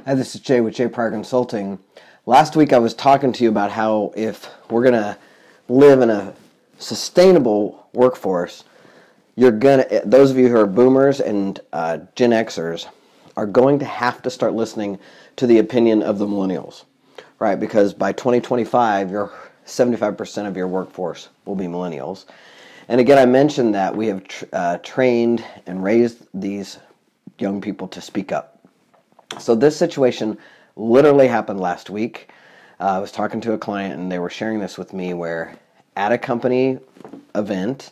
Hi, this is Jay with Jay Pryor Consulting. Last week I was talking to you about how if we're going to live in a sustainable workforce, those of you who are boomers and Gen Xers are going to have to start listening to the opinion of the millennials, right? Because by 2025, 75% of your workforce will be millennials. And again, I mentioned that we have trained and raised these young people to speak up. So this situation literally happened last week. I was talking to a client and they were sharing this with me where at a company event,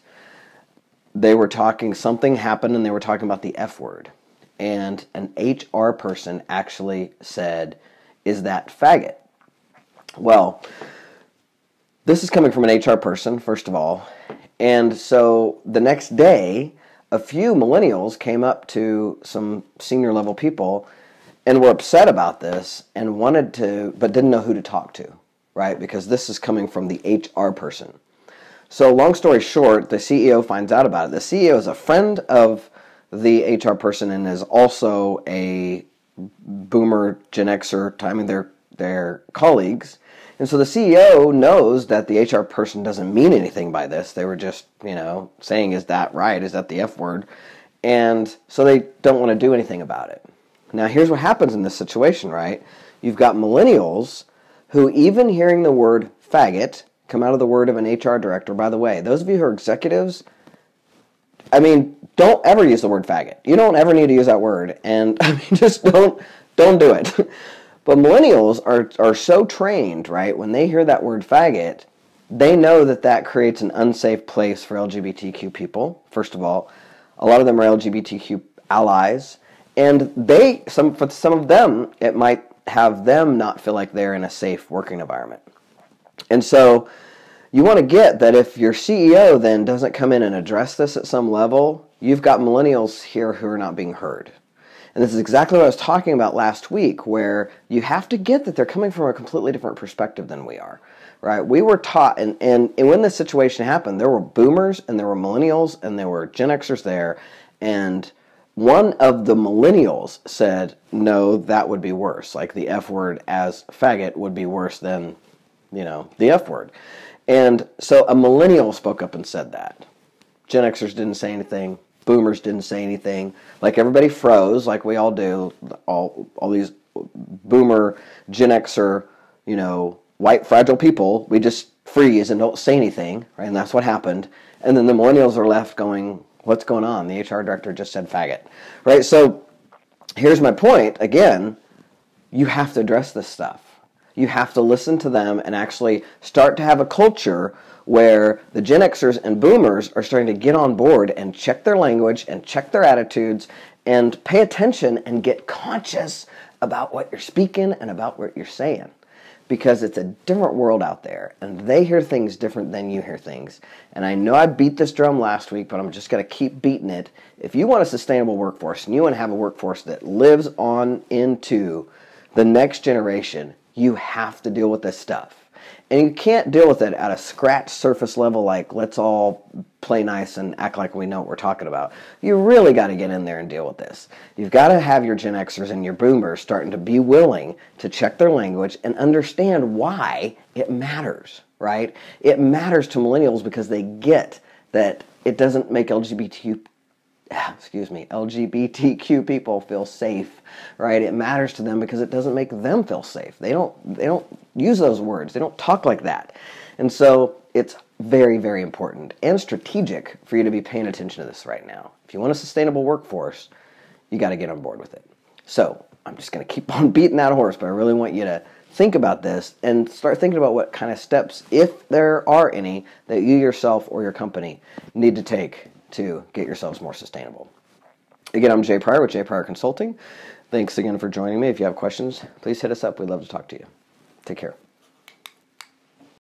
something happened and they were talking about the F word. And an HR person actually said, "Is that faggot?" Well, this is coming from an HR person, first of all. And so the next day, a few millennials came up to some senior level people and were upset about this and but didn't know who to talk to, right? Because this is coming from the HR person. So long story short, the CEO finds out about it. The CEO is a friend of the HR person and is also a boomer Gen Xer, I mean, they're colleagues. And so the CEO knows that the HR person doesn't mean anything by this. They were just, saying, "Is that right? Is that the F word?" And so they don't want to do anything about it. Now, here's what happens in this situation, right? You've got millennials who, even hearing the word faggot come out of the word of an HR director. By the way, those of you who are executives, don't ever use the word faggot. You don't ever need to use that word. And just don't do it. But millennials are so trained, right? When they hear that word faggot, they know that creates an unsafe place for LGBTQ people. First of all, a lot of them are LGBTQ allies. And for some of them, it might have them not feel like they're in a safe working environment. And so you want to get that if your CEO then doesn't come in and address this at some level, you've got millennials here who are not being heard. And this is exactly what I was talking about last week, where you have to get that they're coming from a completely different perspective than we are, right? We were taught, and when this situation happened, there were boomers and there were millennials and there were Gen Xers there, and one of the millennials said, "No, that would be worse. Like the F word as faggot would be worse than, the F word." And so a millennial spoke up and said that. Gen Xers didn't say anything. Boomers didn't say anything. Like everybody froze, like we all do. All these boomer, Gen Xer, white fragile people, we just freeze and don't say anything, right? And that's what happened. And then the millennials are left going, "What's going on? The HR director just said faggot," right? So here's my point. Again, you have to address this stuff. You have to listen to them and actually start to have a culture where the Gen Xers and boomers are starting to get on board and check their language and check their attitudes and pay attention and get conscious about what you're speaking and about what you're saying. Because it's a different world out there, and they hear things different than you hear things. And I know I beat this drum last week, but I'm just going to keep beating it. If you want a sustainable workforce, and you want to have a workforce that lives on into the next generation, you have to deal with this stuff. And you can't deal with it at a scratch surface level like, let's all play nice and act like we know what we're talking about. You really got to get in there and deal with this. You've got to have your Gen Xers and your boomers starting to be willing to check their language and understand why it matters, right? It matters to millennials because they get that it doesn't make LGBTQ people feel safe, right? It matters to them because it doesn't make them feel safe. They don't use those words. They don't talk like that. And so it's very, very important and strategic for you to be paying attention to this right now. If you want a sustainable workforce, you got to get on board with it. So I'm just going to keep on beating that horse, but I really want you to think about this and start thinking about what kind of steps, if there are any, that you yourself or your company need to take to get yourselves more sustainable. Again, I'm Jay Pryor with Jay Pryor Consulting. Thanks again for joining me. If you have questions, please hit us up. We'd love to talk to you. Take care.